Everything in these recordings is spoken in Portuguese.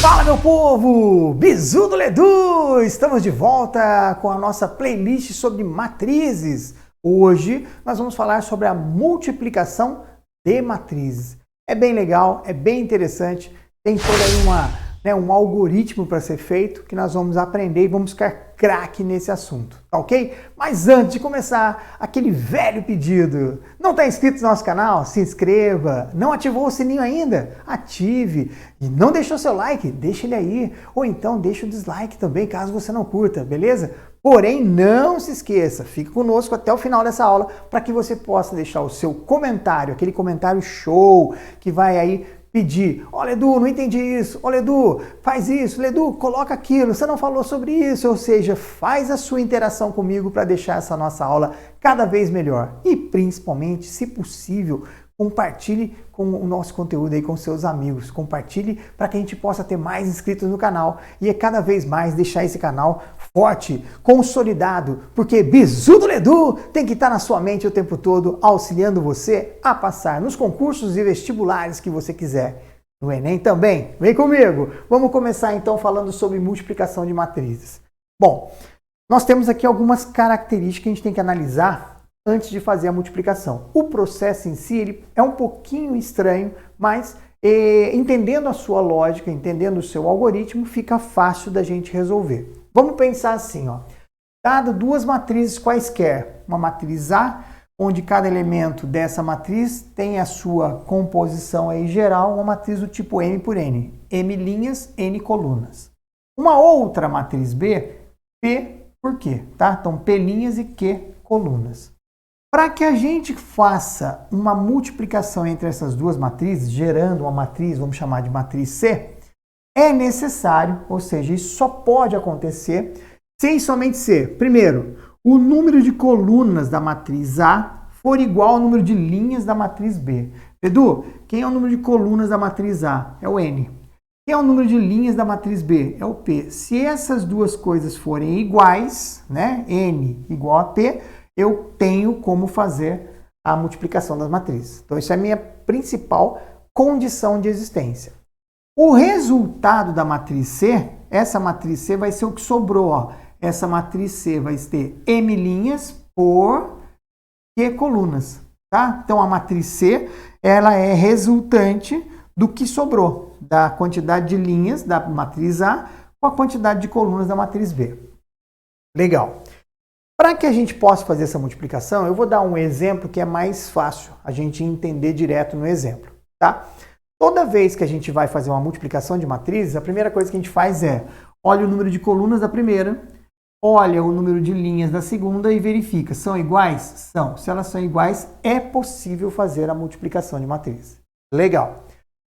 Fala, meu povo! Bizu do Ledu! Estamos de volta com a nossa playlist sobre matrizes. Hoje nós vamos falar sobre a multiplicação de matrizes. É bem legal, é bem interessante, tem toda aí um algoritmo para ser feito que nós vamos aprender e vamos ficar craque nesse assunto, tá ok? Mas antes de começar, aquele velho pedido, não está inscrito no nosso canal? Se inscreva, não ativou o sininho ainda? Ative, e não deixou seu like? Deixa ele aí, ou então deixa o dislike também, caso você não curta, beleza? Porém, não se esqueça, fique conosco até o final dessa aula para que você possa deixar o seu comentário, aquele comentário show que vai aí pedir, ó Ledu, não entendi isso, ó Ledu, faz isso, Ledu, coloca aquilo, você não falou sobre isso, ou seja, faz a sua interação comigo para deixar essa nossa aula cada vez melhor e principalmente, se possível, compartilhe com o nosso conteúdo aí com seus amigos, compartilhe para que a gente possa ter mais inscritos no canal e cada vez mais deixar esse canal forte, consolidado, porque Bizu do Ledu tem que estar na sua mente o tempo todo, auxiliando você a passar nos concursos e vestibulares que você quiser. No Enem também. Vem comigo! Vamos começar então falando sobre multiplicação de matrizes. Bom, nós temos aqui algumas características que a gente tem que analisar antes de fazer a multiplicação. O processo em si ele é um pouquinho estranho, mas entendendo a sua lógica, entendendo o seu algoritmo, fica fácil da gente resolver. Vamos pensar assim, ó. Dado duas matrizes quaisquer, uma matriz A, onde cada elemento dessa matriz tem a sua composição aí geral, uma matriz do tipo M por N, M linhas, N colunas. Uma outra matriz B, P por Q, tá? Então, P linhas e Q colunas. Para que a gente faça uma multiplicação entre essas duas matrizes, gerando uma matriz, vamos chamar de matriz C, é necessário, ou seja, isso só pode acontecer se e somente se, primeiro, o número de colunas da matriz A for igual ao número de linhas da matriz B. Edu, quem é o número de colunas da matriz A? É o N. Quem é o número de linhas da matriz B? É o P. Se essas duas coisas forem iguais, né, N igual a P, eu tenho como fazer a multiplicação das matrizes. Então, isso é a minha principal condição de existência. O resultado da matriz C, essa matriz C vai ser o que sobrou, ó. Essa matriz C vai ter M linhas por Q colunas, tá? Então, a matriz C, ela é resultante do que sobrou, da quantidade de linhas da matriz A com a quantidade de colunas da matriz B. Legal. Para que a gente possa fazer essa multiplicação, eu vou dar um exemplo que é mais fácil a gente entender direto no exemplo, tá? Toda vez que a gente vai fazer uma multiplicação de matrizes, a primeira coisa que a gente faz é olha o número de colunas da primeira, olha o número de linhas da segunda e verifica. São iguais? São. Se elas são iguais, é possível fazer a multiplicação de matrizes. Legal.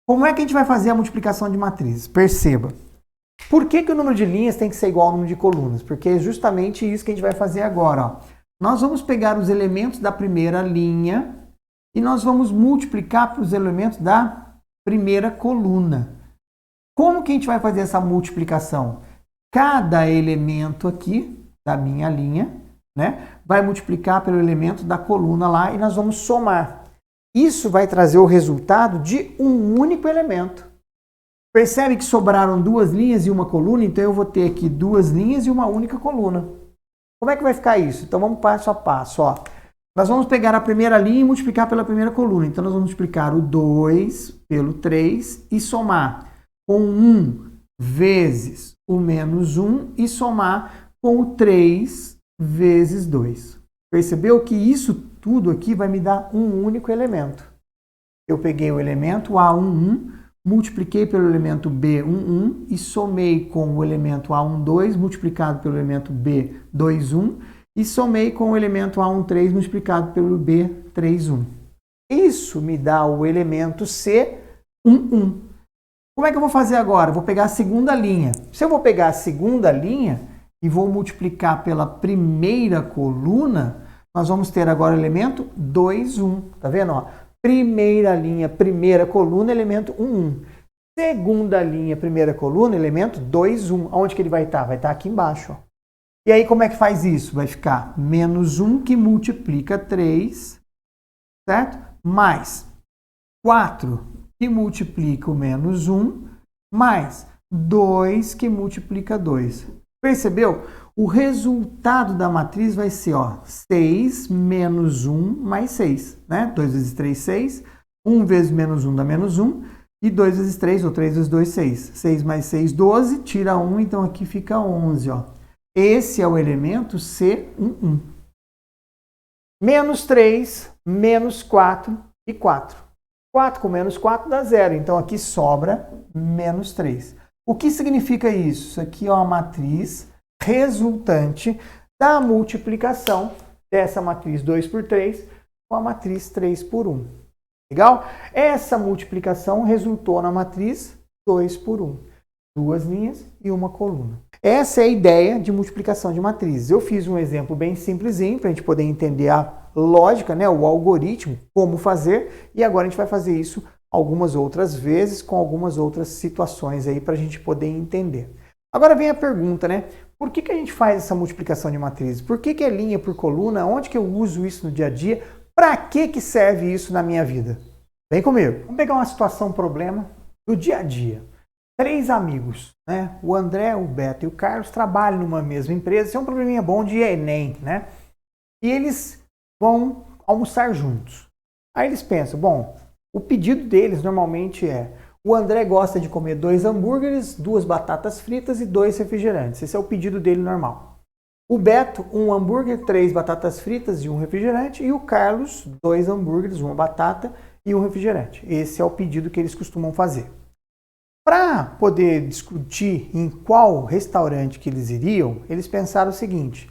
Como é que a gente vai fazer a multiplicação de matrizes? Perceba. Por que o número de linhas tem que ser igual ao número de colunas? Porque é justamente isso que a gente vai fazer agora. Ó. Nós vamos pegar os elementos da primeira linha e nós vamos multiplicar para os elementos da primeira coluna. Como que a gente vai fazer essa multiplicação? Cada elemento aqui da minha linha, né, vai multiplicar pelo elemento da coluna lá e nós vamos somar. Isso vai trazer o resultado de um único elemento. Percebe que sobraram duas linhas e uma coluna? Então eu vou ter aqui duas linhas e uma única coluna. Como é que vai ficar isso? Então vamos passo a passo. Ó. Nós vamos pegar a primeira linha e multiplicar pela primeira coluna. Então nós vamos multiplicar o 2 pelo 3 e somar com 1 vezes o menos 1 e somar com o 3 vezes 2. Percebeu que isso tudo aqui vai me dar um único elemento. Eu peguei o elemento A11, multipliquei pelo elemento B11 e somei com o elemento A12 multiplicado pelo elemento B21 e somei com o elemento A13 multiplicado pelo B31. Isso me dá o elemento C11. Como é que eu vou fazer agora? Vou pegar a segunda linha. Se eu vou pegar a segunda linha e vou multiplicar pela primeira coluna, nós vamos ter agora o elemento 21. Tá vendo? Ó? Primeira linha, primeira coluna, elemento 11. Segunda linha, primeira coluna, elemento 21. Onde que ele vai estar? Vai estar aqui embaixo. Ó. E aí, como é que faz isso? Vai ficar menos 1 que multiplica 3, certo? Mais 4 que multiplica o menos 1, mais 2 que multiplica 2. Percebeu? O resultado da matriz vai ser, ó, 6 menos 1 mais 6, né? 2 vezes 3, 6. 1 vezes menos 1 dá menos 1. E 2 vezes 3, ou 3 vezes 2, 6. 6 mais 6, 12. Tira 1, então aqui fica 11, ó. Esse é o elemento C11. Menos 3, menos 4 e 4. 4 com menos 4 dá 0. Então aqui sobra menos 3. O que significa isso? Isso aqui é uma matriz resultante da multiplicação dessa matriz 2 por 3 com a matriz 3 por 1. Legal? Essa multiplicação resultou na matriz 2 por 1. 2 linhas e uma coluna. Essa é a ideia de multiplicação de matrizes. Eu fiz um exemplo bem simplesinho para a gente poder entender a lógica, né, o algoritmo, como fazer, e agora a gente vai fazer isso algumas outras vezes com algumas outras situações aí para a gente poder entender. Agora vem a pergunta, né? Por que a gente faz essa multiplicação de matrizes? Por que é linha por coluna? Onde que eu uso isso no dia a dia? Para que serve isso na minha vida? Vem comigo. Vamos pegar uma situação, um problema do dia a dia. 3 amigos, né? O André, o Beto e o Carlos trabalham numa mesma empresa. Isso é um probleminha bom de Enem, né? E eles vão almoçar juntos. Aí eles pensam, bom, o pedido deles normalmente é: o André gosta de comer 2 hambúrgueres, 2 batatas fritas e 2 refrigerantes. Esse é o pedido dele normal. O Beto, 1 hambúrguer, 3 batatas fritas e 1 refrigerante. E o Carlos, 2 hambúrgueres, 1 batata e 1 refrigerante. Esse é o pedido que eles costumam fazer. Para poder discutir em qual restaurante que eles iriam, eles pensaram o seguinte: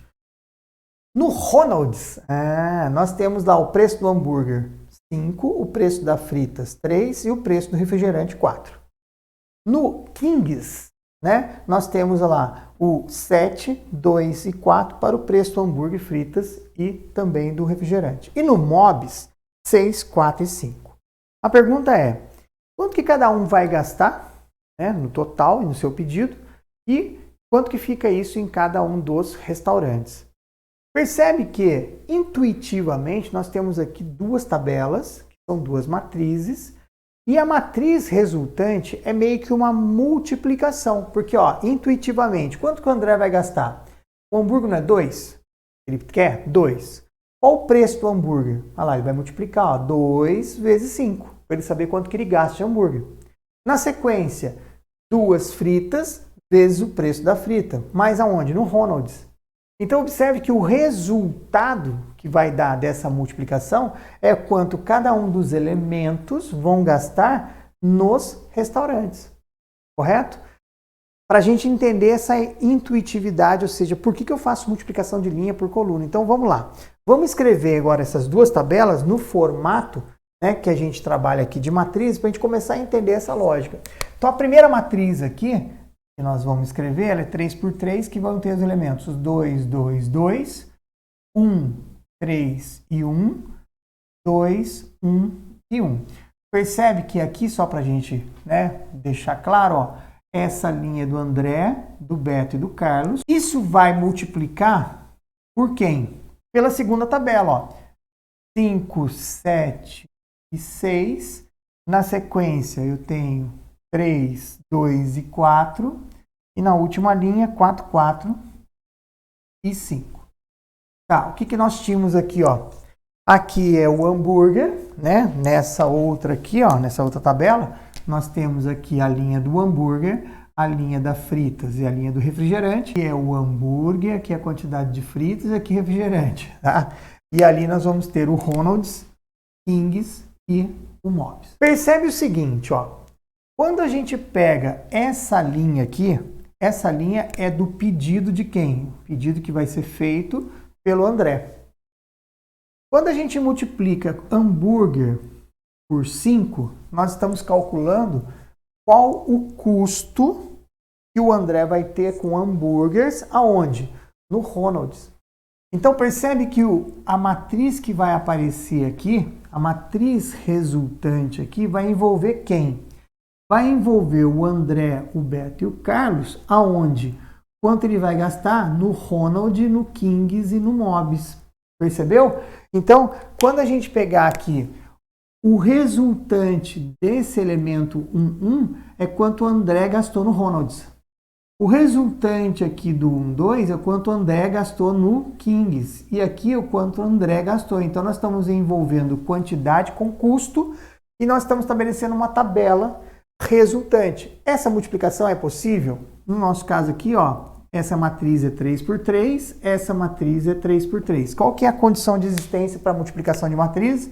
no Ronald's, nós temos lá o preço do hambúrguer 5, o preço da fritas 3 e o preço do refrigerante 4. No King's, né, nós temos lá o 7, 2 e 4 para o preço do hambúrguer, fritas e também do refrigerante. E no Mob's, 6, 4 e 5. A pergunta é: quanto que cada um vai gastar, né, no total e no seu pedido, e quanto que fica isso em cada um dos restaurantes? Percebe que, intuitivamente, nós temos aqui 2 tabelas, que são 2 matrizes, e a matriz resultante é meio que uma multiplicação, porque, ó, intuitivamente, quanto que o André vai gastar? O hambúrguer não é 2? Ele quer 2. Qual o preço do hambúrguer? Olha lá, ele vai multiplicar, ó, 2 vezes 5, para ele saber quanto que ele gasta de hambúrguer. Na sequência, 2 fritas vezes o preço da frita. Mas aonde? No Ronald's. Então, observe que o resultado que vai dar dessa multiplicação é quanto cada um dos elementos vão gastar nos restaurantes. Correto? Para a gente entender essa intuitividade, ou seja, por que eu faço multiplicação de linha por coluna. Então, vamos lá. Vamos escrever agora essas 2 tabelas no formato, né, que a gente trabalha aqui de matriz, para a gente começar a entender essa lógica. Então, a primeira matriz aqui que nós vamos escrever, ela é 3 por 3, que vão ter os elementos 2, 2, 2, 1, 3 e 1, 2, 1 e 1. Percebe que aqui, só para a gente, né, deixar claro, ó, essa linha do André, do Beto e do Carlos, isso vai multiplicar por quem? Pela segunda tabela, ó. 5, 7 e 6. Na sequência, eu tenho 3, 2 e 4. E na última linha, 4, 4 e 5. Tá, o que nós tínhamos aqui, ó? Aqui é o hambúrguer, né? Nessa outra aqui, ó, nessa outra tabela, nós temos aqui a linha do hambúrguer, a linha da fritas e a linha do refrigerante. Aqui é o hambúrguer, aqui é a quantidade de fritas e aqui refrigerante, tá? E ali nós vamos ter o Ronald's, King's e o Mob's. Percebe o seguinte, ó. Quando a gente pega essa linha aqui, essa linha é do pedido de quem? Pedido que vai ser feito pelo André. Quando a gente multiplica hambúrguer por 5, nós estamos calculando qual o custo que o André vai ter com hambúrgueres aonde? No Ronald's. Então percebe que a matriz que vai aparecer aqui, a matriz resultante aqui, vai envolver quem? Vai envolver o André, o Beto e o Carlos, aonde? Quanto ele vai gastar? No Ronald, no King's e no Mob's. Percebeu? Então, quando a gente pegar aqui O resultante desse elemento 1 é quanto o André gastou no Ronalds. O resultante aqui do 2 é quanto o André gastou no Kings. E aqui é o quanto o André gastou. Então, nós estamos envolvendo quantidade com custo e nós estamos estabelecendo uma tabela resultante. Essa multiplicação é possível? No nosso caso aqui, ó, essa matriz é 3 por 3, essa matriz é 3 por 3. Qual que é a condição de existência para a multiplicação de matriz?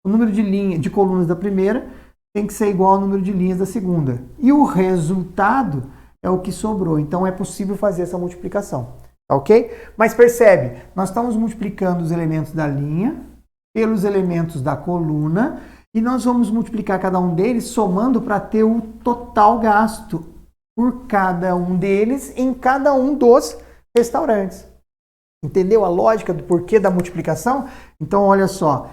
O número de colunas da primeira tem que ser igual ao número de linhas da segunda. E o resultado é o que sobrou. Então, é possível fazer essa multiplicação. Tá ok? Mas percebe, nós estamos multiplicando os elementos da linha pelos elementos da coluna e nós vamos multiplicar cada um deles somando para ter o total gasto por cada um deles em cada um dos restaurantes. Entendeu a lógica do porquê da multiplicação? Então, olha só.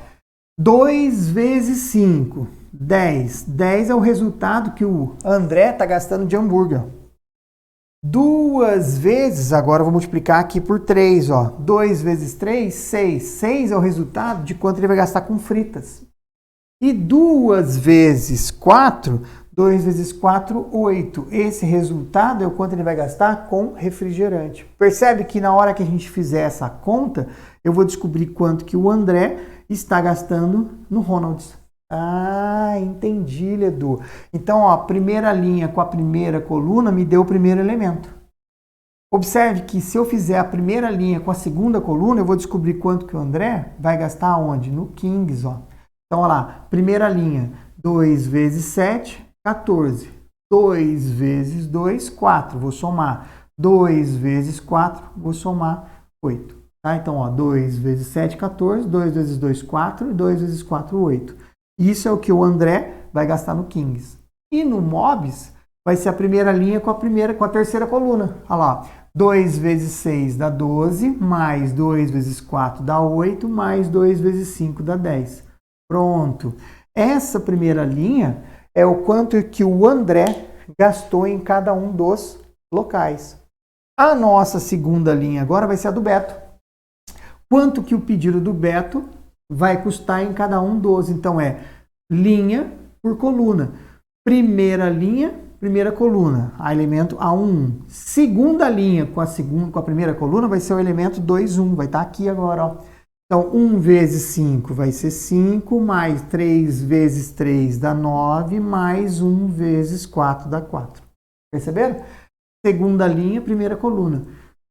2 vezes 5, 10. 10 é o resultado que o André está gastando de hambúrguer. 2 vezes, agora eu vou multiplicar aqui por 3, ó. 2 vezes 3, 6. 6 é o resultado de quanto ele vai gastar com fritas. E 2 vezes 4, 2 vezes 4, 8. Esse resultado é o quanto ele vai gastar com refrigerante. Percebe que na hora que a gente fizer essa conta, eu vou descobrir quanto que o André está gastando no Ronalds. Ah, entendi, Ledu. Então, ó, a primeira linha com a primeira coluna me deu o primeiro elemento. Observe que se eu fizer a primeira linha com a segunda coluna, eu vou descobrir quanto que o André vai gastar onde? No Kings, ó. Então, olha lá, primeira linha, 2 vezes 7, 14. 2 vezes 2, 4. Vou somar. 2 vezes 4, vou somar 8. Tá? Então, ó, 2 vezes 7, 14. 2 vezes 2, 4. E 2 vezes 4, 8. Isso é o que o André vai gastar no Kings. E no Mobs, vai ser a primeira linha com a terceira coluna. Olha lá. 2 vezes 6 dá 12, mais 2 vezes 4 dá 8, mais 2 vezes 5 dá 10. Pronto. Essa primeira linha é o quanto que o André gastou em cada um dos locais. A nossa segunda linha agora vai ser a do Beto. Quanto que o pedido do Beto vai custar em cada um dos. Então, é linha por coluna. Primeira linha, primeira coluna, a elemento A1. Segunda linha com a primeira coluna vai ser o elemento 2,1. Vai estar aqui agora, ó. Então, 1 vezes 5 vai ser 5, mais 3 vezes 3 dá 9, mais 1 vezes 4 dá 4. Perceberam? Segunda linha, primeira coluna.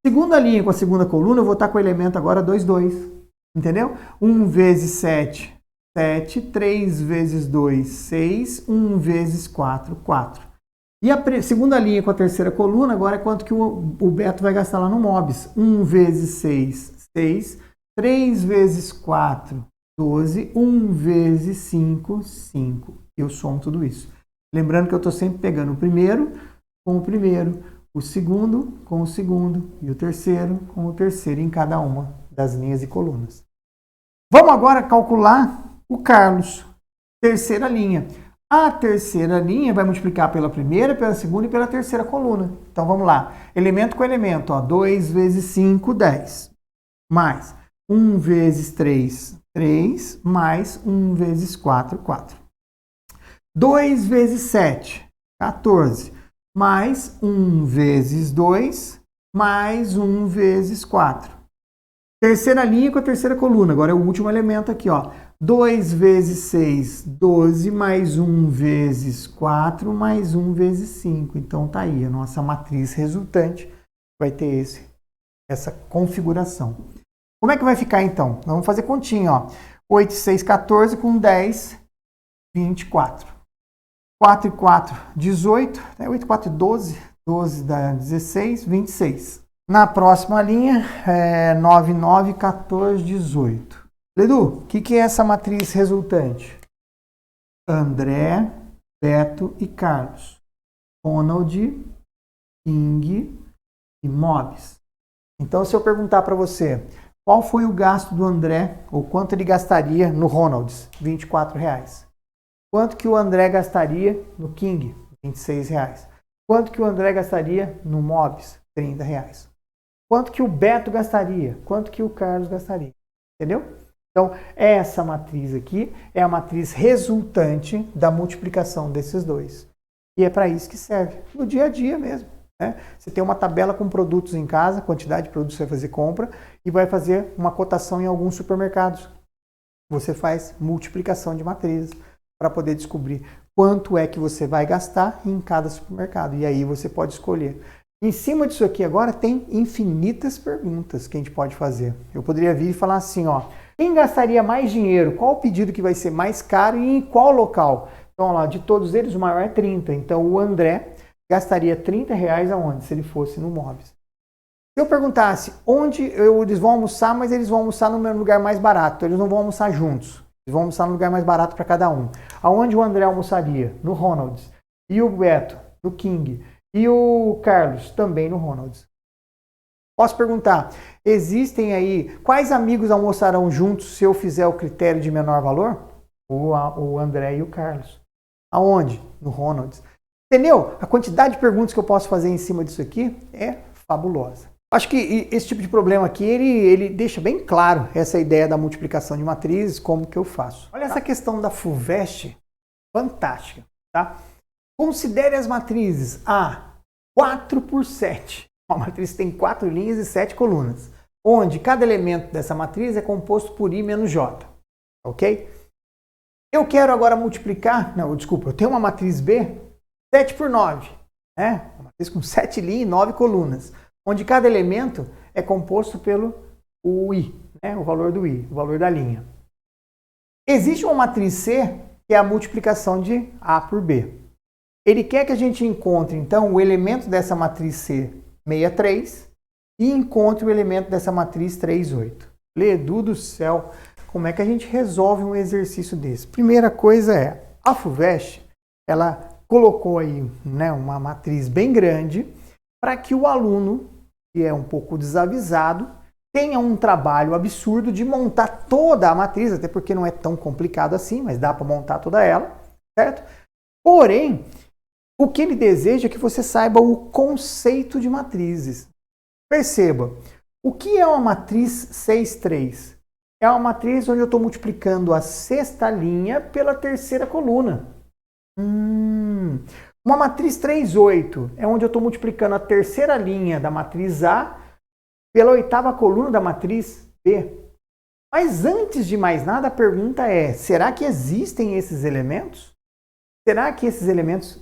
Segunda linha com a segunda coluna, eu vou estar com o elemento agora 2, 2. Entendeu? 1 vezes 7, 7. 3 vezes 2, 6. 1 vezes 4, 4. E a segunda linha com a terceira coluna, agora é quanto que o Beto vai gastar lá no Mobs. 1 vezes 6, 6. 3 vezes 4, 12. 1 vezes 5, 5. Eu somo tudo isso. Lembrando que eu estou sempre pegando o primeiro com o primeiro, o segundo com o segundo e o terceiro com o terceiro em cada uma das linhas e colunas. Vamos agora calcular o Carlos. Terceira linha. A terceira linha vai multiplicar pela primeira, pela segunda e pela terceira coluna. Então vamos lá. Elemento com elemento. Ó. 2 vezes 5, 10. Mais 1 vezes 3, 3. Mais 1 vezes 4, 4. 2 vezes 7, 14. Mais 1 vezes 2, mais 1 vezes 4. Terceira linha com a terceira coluna. Agora é o último elemento aqui, ó. 2 vezes 6, 12, mais 1 vezes 4, mais 1 vezes 5. Então tá aí, a nossa matriz resultante vai ter essa configuração. Como é que vai ficar então? Nós vamos fazer continha, ó. 8, 6, 14 com 10, 24. 4 e 4, 18. 8 e 4, 12. 12 dá 16, 26. Na próxima linha, 9, 9, 14, 18. Ledu, o que é essa matriz resultante? André, Beto e Carlos. Ronald, King e Mobs. Então, se eu perguntar para você, qual foi o gasto do André, ou quanto ele gastaria no Ronald's? R$24. Quanto que o André gastaria no King? R$26. Quanto que o André gastaria no Mobs? R$30. Quanto que o Beto gastaria? Quanto que o Carlos gastaria? Entendeu? Então, essa matriz aqui é a matriz resultante da multiplicação desses dois. E é para isso que serve, no dia a dia mesmo. Né? Você tem uma tabela com produtos em casa, quantidade de produtos que você vai fazer compra, e vai fazer uma cotação em alguns supermercados. Você faz multiplicação de matrizes para poder descobrir quanto é que você vai gastar em cada supermercado. E aí você pode escolher. Em cima disso aqui agora tem infinitas perguntas que a gente pode fazer. Eu poderia vir e falar assim, ó, quem gastaria mais dinheiro? Qual o pedido que vai ser mais caro e em qual local? Então, lá, de todos eles, o maior é 30. Então, o André gastaria R$30 aonde? Se ele fosse no Mobis. Se eu perguntasse onde eles vão almoçar, mas eles vão almoçar no meu lugar mais barato, então eles não vão almoçar juntos. Eles vão almoçar no lugar mais barato para cada um. Aonde o André almoçaria? No Ronald's. E o Beto? No King. E o Carlos? Também no Ronald's. Posso perguntar, existem aí, quais amigos almoçarão juntos se eu fizer o critério de menor valor? O André e o Carlos. Aonde? No Ronald's. Entendeu? A quantidade de perguntas que eu posso fazer em cima disso aqui é fabulosa. Acho que esse tipo de problema aqui, ele deixa bem claro essa ideia da multiplicação de matrizes, como que eu faço. Olha essa questão da FUVEST, fantástica, tá? Considere as matrizes A, 4 por 7. Uma matriz tem 4 linhas e 7 colunas, onde cada elemento dessa matriz é composto por I menos J, ok? Eu quero agora multiplicar, eu tenho uma matriz B, 7 por 9, né? Uma matriz com 7 linhas e 9 colunas, onde cada elemento é composto pelo I, né? O valor do I, o valor da linha. Existe uma matriz C, que é a multiplicação de A por B. Ele quer que a gente encontre, então, o elemento dessa matriz C, 63, e encontre o elemento dessa matriz 38. Ledu do céu, como é que a gente resolve um exercício desse? Primeira coisa é, a FUVEST, ela colocou aí, né, uma matriz bem grande para que o aluno, que é um pouco desavisado, tenha um trabalho absurdo de montar toda a matriz, até porque não é tão complicado assim, mas dá para montar toda ela, certo? Porém, o que ele deseja é que você saiba o conceito de matrizes. Perceba, o que é uma matriz 6,3? É uma matriz onde eu estou multiplicando a sexta linha pela terceira coluna. Uma matriz 3,8 é onde eu estou multiplicando a terceira linha da matriz A pela oitava coluna da matriz B. Mas antes de mais nada, a pergunta é, será que existem esses elementos? Será que esses elementos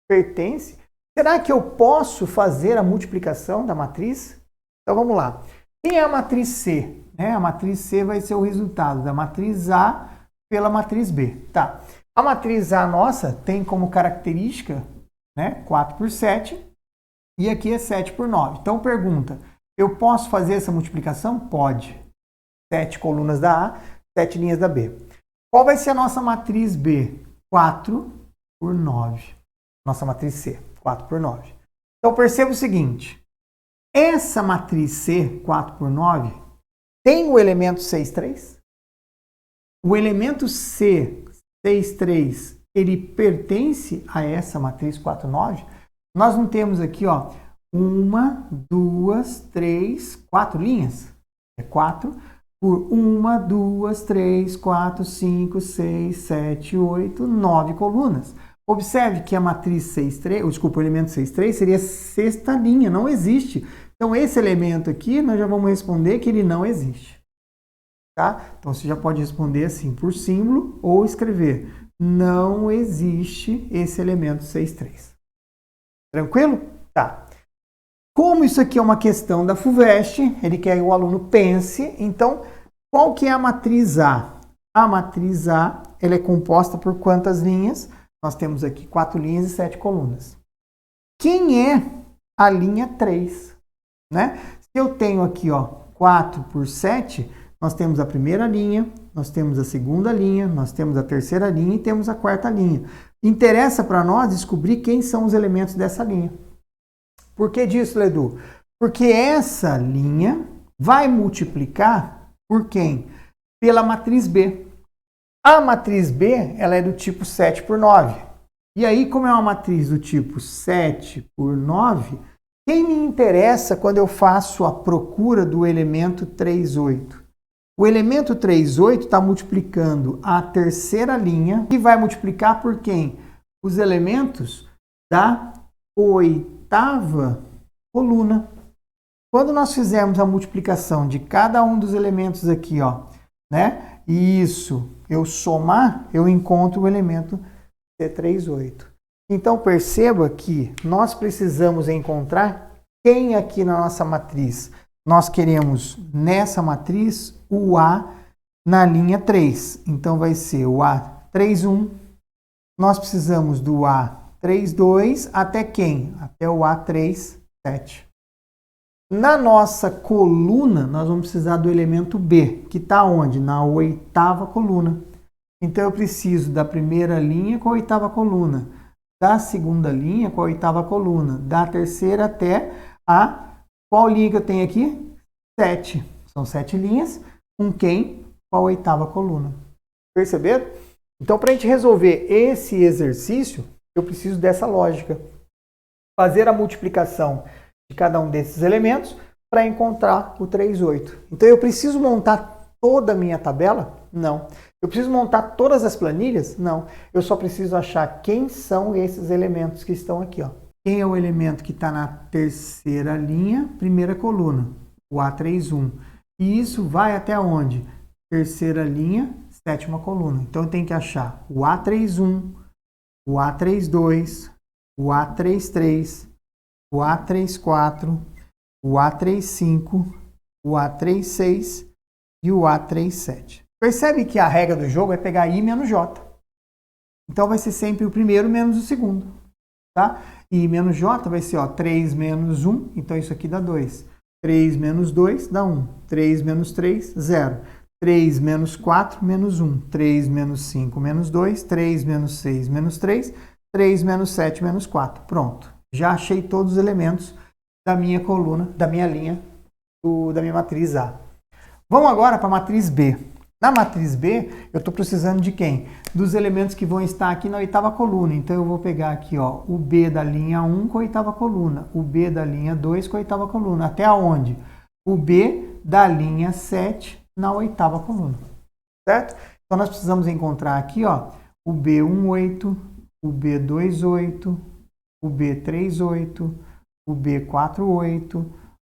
pertencem? Será que eu posso fazer a multiplicação da matriz? Então vamos lá. Quem é a matriz C? A matriz C vai ser o resultado da matriz A pela matriz B. Tá. A matriz A nossa tem como característica, 4 por 7 e aqui é 7 por 9. Então pergunta, eu posso fazer essa multiplicação? Pode. 7 colunas da A, 7 linhas da B. Qual vai ser a nossa matriz B? 4 por 9. Nossa matriz C, 4 por 9. Então perceba o seguinte, essa matriz C, 4 por 9, tem o elemento 6,3? O elemento C, 6,3, ele pertence a essa matriz 4, 9? Nós não temos aqui, ó, 1, 2, 3, 4 linhas. É 4 por 1, 2, 3, 4, 5, 6, 7, 8, 9 colunas. Observe que a matriz 6,3, o elemento 6,3 seria a sexta linha, não existe. Então, esse elemento aqui, nós já vamos responder que ele não existe. Tá? Então, você já pode responder assim, por símbolo, ou escrever, não existe esse elemento 6,3. Tranquilo? Tá. Como isso aqui é uma questão da FUVEST, ele quer que o aluno pense, então, qual que é a matriz A? A matriz A, ela é composta por quantas linhas? Nós temos aqui 4 linhas e 7 colunas. Quem é a linha 3? Se eu tenho aqui, ó, 4 por 7, nós temos a primeira linha, nós temos a segunda linha, nós temos a terceira linha e temos a quarta linha. Interessa para nós descobrir quem são os elementos dessa linha. Por que disso, Ledu? Porque essa linha vai multiplicar por quem? Pela matriz B. A matriz B, ela é do tipo 7 por 9. E aí, como é uma matriz do tipo 7 por 9, quem me interessa quando eu faço a procura do elemento 3,8? O elemento 38 está multiplicando a terceira linha e vai multiplicar por quem? Os elementos da oitava coluna. Quando nós fizermos a multiplicação de cada um dos elementos aqui, ó, né? Isso, eu somar, eu encontro o elemento C38. Então perceba que nós precisamos encontrar quem aqui na nossa matriz. Nós queremos nessa matriz o A na linha 3. Então vai ser o A31. Nós precisamos do A32 até quem? Até o A37. Na nossa coluna, nós vamos precisar do elemento B, que está onde? Na oitava coluna. Então, eu preciso da primeira linha com a oitava coluna, da segunda linha com a oitava coluna, da terceira até a... Qual linha que eu tenho aqui? 7. São 7 linhas, com quem? Com a oitava coluna. Perceberam? Então, para a gente resolver esse exercício, eu preciso dessa lógica. Fazer a multiplicação de cada um desses elementos para encontrar o 38. Então, eu preciso montar toda a minha tabela? Não. Eu preciso montar todas as planilhas? Não. Eu só preciso achar quem são esses elementos que estão aqui, ó. Quem é o elemento que está na terceira linha, primeira coluna? O A31. E isso vai até onde? Terceira linha, sétima coluna. Então, eu tenho que achar o A31, o A32, o A33, o A34, o A35, o A36 e o A37. Percebe que a regra do jogo é pegar I menos J. Então vai ser sempre o primeiro menos o segundo. Tá? I menos J vai ser, ó, 3 menos 1, então isso aqui dá 2. 3 menos 2 dá 1. 3 menos 3, 0. 3 menos 4, menos 1. 3 menos 5, menos 2. 3 menos 6, menos 3. 3 menos 7, menos 4. Pronto. Já achei todos os elementos da minha coluna, da minha linha, da minha matriz A. Vamos agora para a matriz B. Na matriz B, eu estou precisando de quem? Dos elementos que vão estar aqui na oitava coluna. Então, eu vou pegar aqui, ó, o B da linha 1 com a oitava coluna, o B da linha 2 com a oitava coluna. Até onde? O B da linha 7 na oitava coluna. Certo? Então, nós precisamos encontrar aqui, ó, o B18, o B28, o B38, o B48,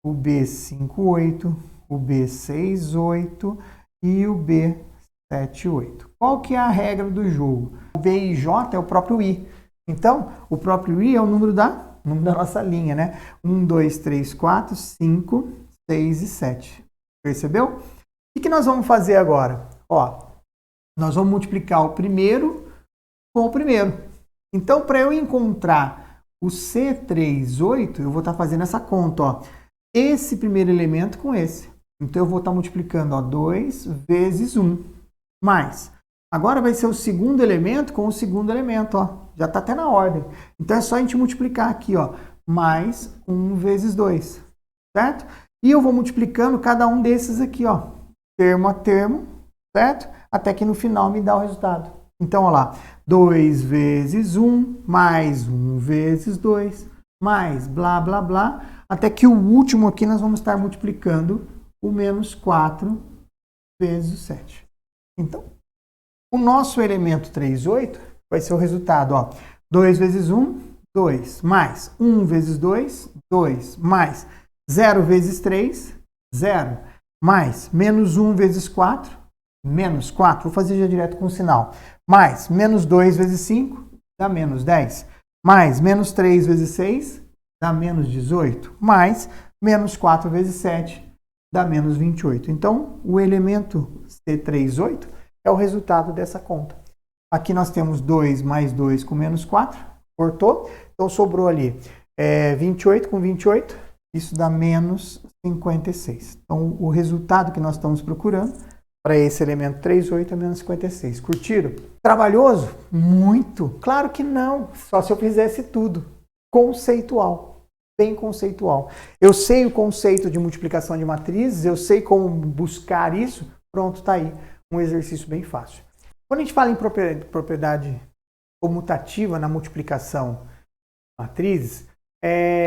o B58, o B68 e o B78. Qual que é a regra do jogo? O B e J é o próprio I. Então, o próprio I é o número da nossa linha, né? 1, 2, 3, 4, 5, 6 e 7. Percebeu? O que nós vamos fazer agora? Ó, nós vamos multiplicar o primeiro com o primeiro. Então, para eu encontrar o C38, eu vou estar fazendo essa conta, ó. Esse primeiro elemento com esse. Então, eu vou estar multiplicando, ó, 2 vezes 1. Mais. Agora vai ser o segundo elemento com o segundo elemento, ó. Já está até na ordem. Então, é só a gente multiplicar aqui, ó. Mais 1 vezes 2. Certo? E eu vou multiplicando cada um desses aqui, ó. Termo a termo. Certo? Até que no final me dá o resultado. Então, olha lá. 2 vezes 1, mais 1 vezes 2, mais blá, blá, blá, até que o último aqui nós vamos estar multiplicando o menos 4 vezes o 7. Então, o nosso elemento 38 vai ser o resultado, ó, 2 vezes 1, 2, mais 1 vezes 2, 2, mais 0 vezes 3, 0, mais menos 1 vezes 4, menos 4, vou fazer já direto com o sinal, mais menos 2 vezes 5, dá menos 10, mais menos 3 vezes 6, dá menos 18, mais menos 4 vezes 7, dá menos 28. Então, o elemento C38 é o resultado dessa conta. Aqui nós temos 2 mais 2 com menos 4, cortou, então sobrou ali 28 com 28, isso dá menos 56. Então, o resultado que nós estamos procurando para esse elemento 38 é menos 56. Curtiram? Trabalhoso? Muito. Claro que não. Só se eu fizesse tudo. Conceitual. Bem conceitual. Eu sei o conceito de multiplicação de matrizes, eu sei como buscar isso. Pronto, está aí. Um exercício bem fácil. Quando a gente fala em propriedade comutativa na multiplicação de matrizes,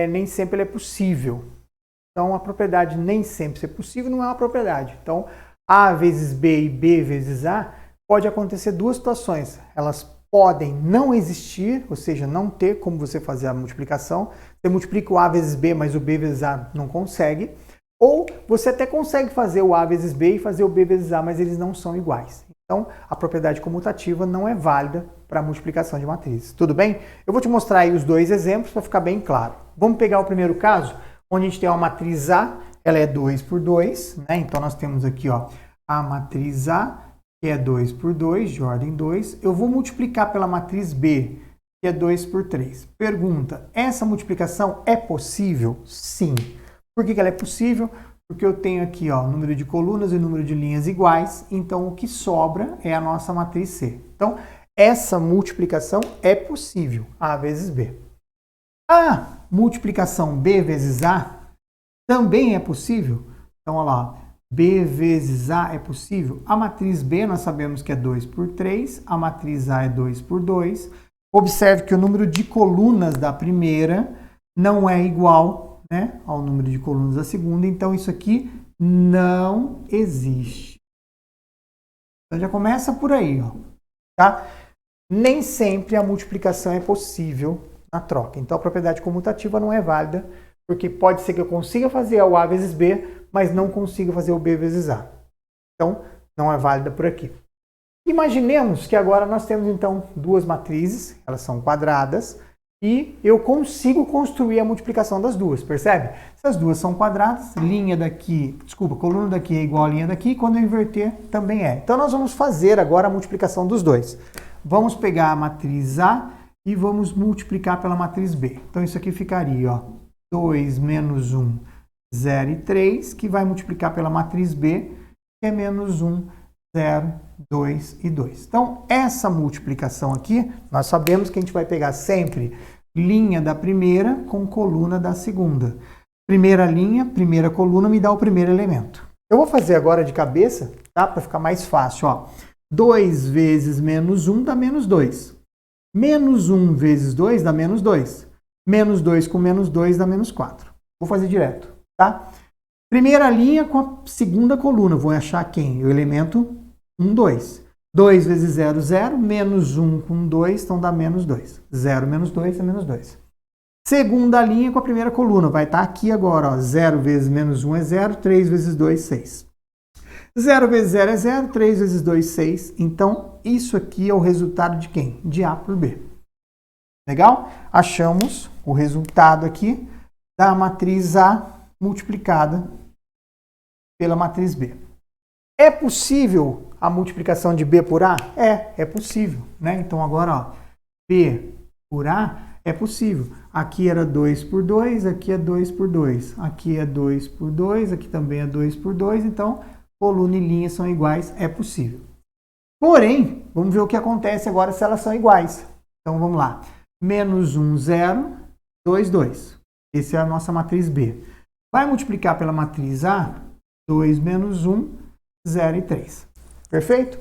nem sempre é possível. Então, a propriedade nem sempre ser possível não é uma propriedade. Então, A vezes B e B vezes A, pode acontecer duas situações. Elas podem não existir, ou seja, não ter como você fazer a multiplicação. Você multiplica o A vezes B, mas o B vezes A não consegue. Ou você até consegue fazer o A vezes B e fazer o B vezes A, mas eles não são iguais. Então, a propriedade comutativa não é válida para a multiplicação de matrizes. Tudo bem? Eu vou te mostrar aí os dois exemplos para ficar bem claro. Vamos pegar o primeiro caso, onde a gente tem uma matriz A, ela é 2 por 2, né? Então, nós temos aqui, ó, a matriz A, que é 2 por 2, de ordem 2. Eu vou multiplicar pela matriz B, que é 2 por 3. Pergunta, essa multiplicação é possível? Sim. Por que ela é possível? Porque eu tenho aqui, ó, número de colunas e número de linhas iguais, então o que sobra é a nossa matriz C. Então, essa multiplicação é possível, A vezes B. A multiplicação B vezes A também é possível. Então, olha lá, B vezes A é possível. A matriz B nós sabemos que é 2 por 3, a matriz A é 2 por 2. Observe que o número de colunas da primeira não é igual, né, ao número de colunas da segunda, então isso aqui não existe. Então já começa por aí, ó, tá? Nem sempre a multiplicação é possível na troca. Então a propriedade comutativa não é válida, porque pode ser que eu consiga fazer o A vezes B, mas não consiga fazer o B vezes A. Então não é válida por aqui. Imaginemos que agora nós temos então duas matrizes, elas são quadradas, e eu consigo construir a multiplicação das duas, percebe? Se as duas são quadradas, coluna daqui é igual a linha daqui, quando eu inverter também é. Então nós vamos fazer agora a multiplicação dos dois. Vamos pegar a matriz A e vamos multiplicar pela matriz B. Então isso aqui ficaria, ó, 2 menos 1, 0 e 3, que vai multiplicar pela matriz B, que é menos 1, 0, 2 e 2. Então, essa multiplicação aqui, nós sabemos que a gente vai pegar sempre linha da primeira com coluna da segunda. Primeira linha, primeira coluna me dá o primeiro elemento. Eu vou fazer agora de cabeça, tá? Para ficar mais fácil, ó. 2 vezes menos 1 dá menos 2. Menos 1 vezes 2 dá menos 2. Menos 2 com menos 2 dá menos 4. Vou fazer direto, tá? Primeira linha com a segunda coluna. Vou achar quem? O elemento 1, 2. 2 vezes 0, 0. Menos 1 com 2, então dá menos 2. 0 menos 2 é menos 2. Segunda linha com a primeira coluna. Vai estar aqui agora, ó. 0 vezes menos 1 é 0. 3 vezes 2, 6. 0 vezes 0 é 0. 3 vezes 2, 6. Então, isso aqui é o resultado de quem? De A por B. Legal? Achamos o resultado aqui da matriz A multiplicada pela matriz B. É possível a multiplicação de B por A? É possível, né? Então agora, ó, B por A é possível. Aqui era 2 por 2, aqui é 2 por 2. Aqui é 2 por 2, aqui também é 2 por 2, então coluna e linha são iguais, é possível. Porém, vamos ver o que acontece agora se elas são iguais. Então vamos lá. Menos 1, 0, 2, 2. Essa é a nossa matriz B. Vai multiplicar pela matriz A, 2 menos 1, 0 e 3. Perfeito?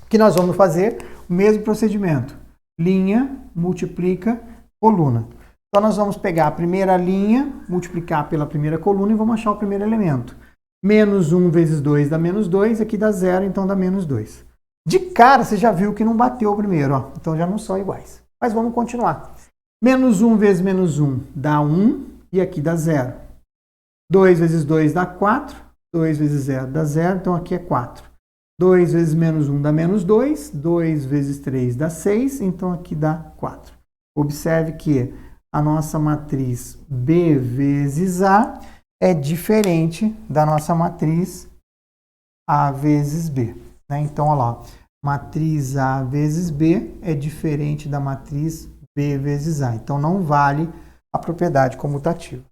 O que nós vamos fazer? O mesmo procedimento. Linha multiplica coluna. Então nós vamos pegar a primeira linha, multiplicar pela primeira coluna e vamos achar o primeiro elemento. Menos 1 vezes 2 dá menos 2, aqui dá 0, então dá menos 2. De cara você já viu que não bateu o primeiro, ó. Então já não são iguais. Mas vamos continuar. Menos 1 vezes menos 1 dá 1 e aqui dá 0. 2 vezes 2 dá 4. 2 vezes 0 dá 0, então aqui é 4. 2 vezes menos 1 dá menos 2. 2 vezes 3 dá 6, então aqui dá 4. Observe que a nossa matriz B vezes A é diferente da nossa matriz A vezes B. Né? Então, olha lá, matriz A vezes B é diferente da matriz B vezes A. Então, não vale a propriedade comutativa.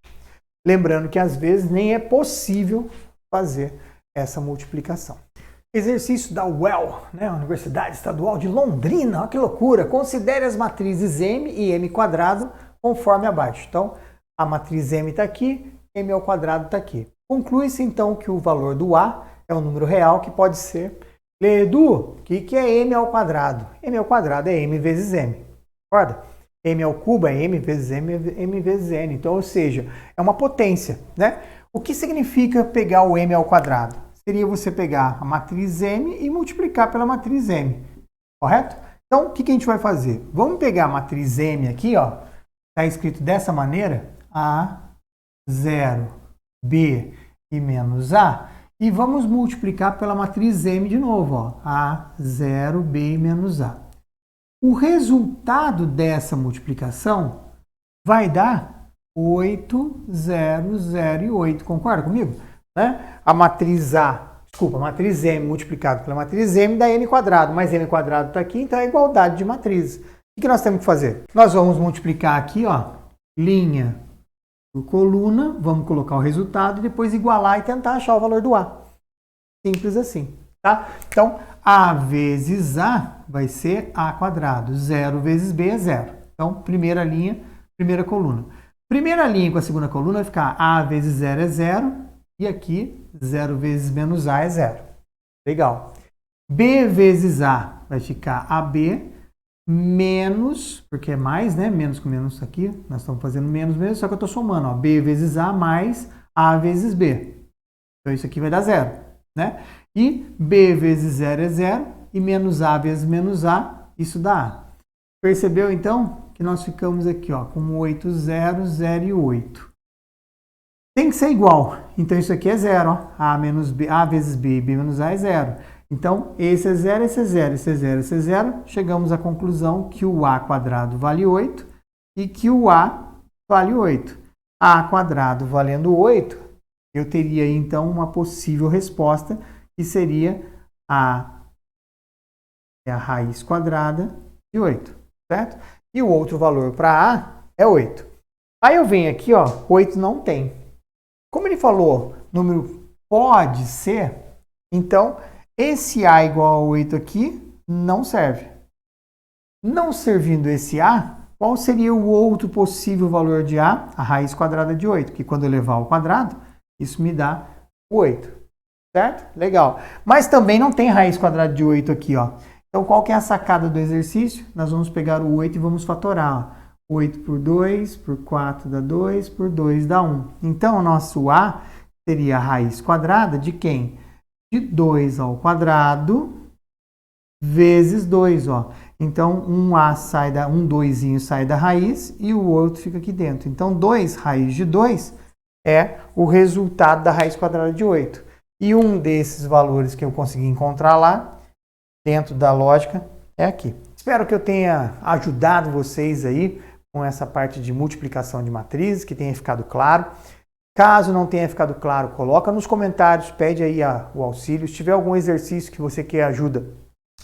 Lembrando que, às vezes, nem é possível fazer essa multiplicação. Exercício da UEL, né? Universidade Estadual de Londrina. Olha que loucura! Considere as matrizes M e M quadrado conforme abaixo. Então, a matriz M está aqui, M ao quadrado está aqui. Conclui-se, então, que o valor do A é um número real que pode ser... Edu, o que é M ao quadrado? M ao quadrado é M vezes M. Concorda? M ao cubo é M vezes M, M vezes N. Então, ou seja, é uma potência, né? O que significa pegar o M ao quadrado? seria você pegar a matriz M e multiplicar pela matriz M, correto? Então, o que a gente vai fazer? Vamos pegar a matriz M aqui, ó, está escrito dessa maneira, A, 0, B e menos A, e vamos multiplicar pela matriz M de novo, ó, A, 0, B e menos A. O resultado dessa multiplicação vai dar 8, 0, 0 e 8, concorda comigo? Né? A matriz M multiplicado pela matriz M dá M quadrado, mas M quadrado está aqui, então é igualdade de matrizes. O que nós temos que fazer? Nós vamos multiplicar aqui, ó, linha por coluna, vamos colocar o resultado e depois igualar e tentar achar o valor do A. Simples assim, tá? Então, A vezes A vai ser A quadrado, 0 vezes B é 0. Então, primeira linha, primeira coluna. Primeira linha com a segunda coluna vai ficar A vezes 0 é 0, e aqui 0 vezes menos A é 0. Legal. B vezes A vai ficar AB menos, porque é mais, né? Menos com menos aqui, nós estamos fazendo menos mesmo, só que eu estou somando, ó, B vezes A mais A vezes B. Então isso aqui vai dar 0, né? E B vezes 0 é 0, e menos A vezes menos A, isso dá A. Percebeu então que nós ficamos aqui, ó, com 8, 0, 0 e 8. Tem que ser igual, então isso aqui é 0, ó. A menos B, A vezes B, B menos A é 0. Então, esse é 0, esse é 0, esse é 0, esse é 0. Chegamos à conclusão que o A quadrado vale 8 e que o A vale 8. A quadrado valendo 8, eu teria então uma possível resposta que seria a raiz quadrada de 8, certo? E o outro valor para A é 8. Aí eu venho aqui, ó, 8 não tem. Como ele falou, número pode ser, então esse A igual a 8 aqui não serve. Não servindo esse A, qual seria o outro possível valor de A? A raiz quadrada de 8, que quando eu levar ao quadrado, isso me dá 8. Certo? Legal. Mas também não tem raiz quadrada de 8 aqui, ó. Então, qual que é a sacada do exercício? Nós vamos pegar o 8 e vamos fatorar, ó. 8 por 2, por 4 dá 2, por 2 dá 1. Então, o nosso A seria a raiz quadrada de quem? De 2 ao quadrado vezes 2, ó. Então, um 2zinho sai da raiz e o outro fica aqui dentro. Então, 2 raiz de 2 é o resultado da raiz quadrada de 8. E um desses valores que eu consegui encontrar lá, dentro da lógica, é aqui. Espero que eu tenha ajudado vocês aí com essa parte de multiplicação de matrizes, que tenha ficado claro. Caso não tenha ficado claro, coloca nos comentários, pede aí o auxílio. Se tiver algum exercício que você quer ajuda,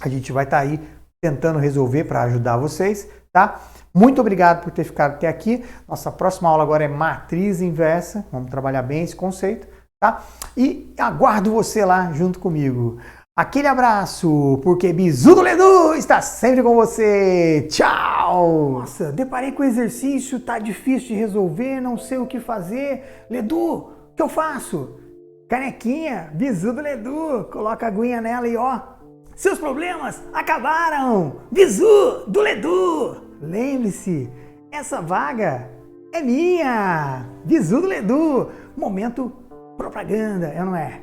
a gente vai estar aí tentando resolver para ajudar vocês, tá? Muito obrigado por ter ficado até aqui. Nossa próxima aula agora é matriz inversa. Vamos trabalhar bem esse conceito, tá? E aguardo você lá junto comigo. Aquele abraço, porque Bizu do Ledu está sempre com você. Tchau! Nossa, deparei com o exercício, tá difícil de resolver, não sei o que fazer. Ledu, o que eu faço? Canequinha, Bizu do Ledu, coloca a aguinha nela e ó, seus problemas acabaram! Bizu do Ledu! Lembre-se, essa vaga é minha! Bizu do Ledu! Momento propaganda, é ou não é?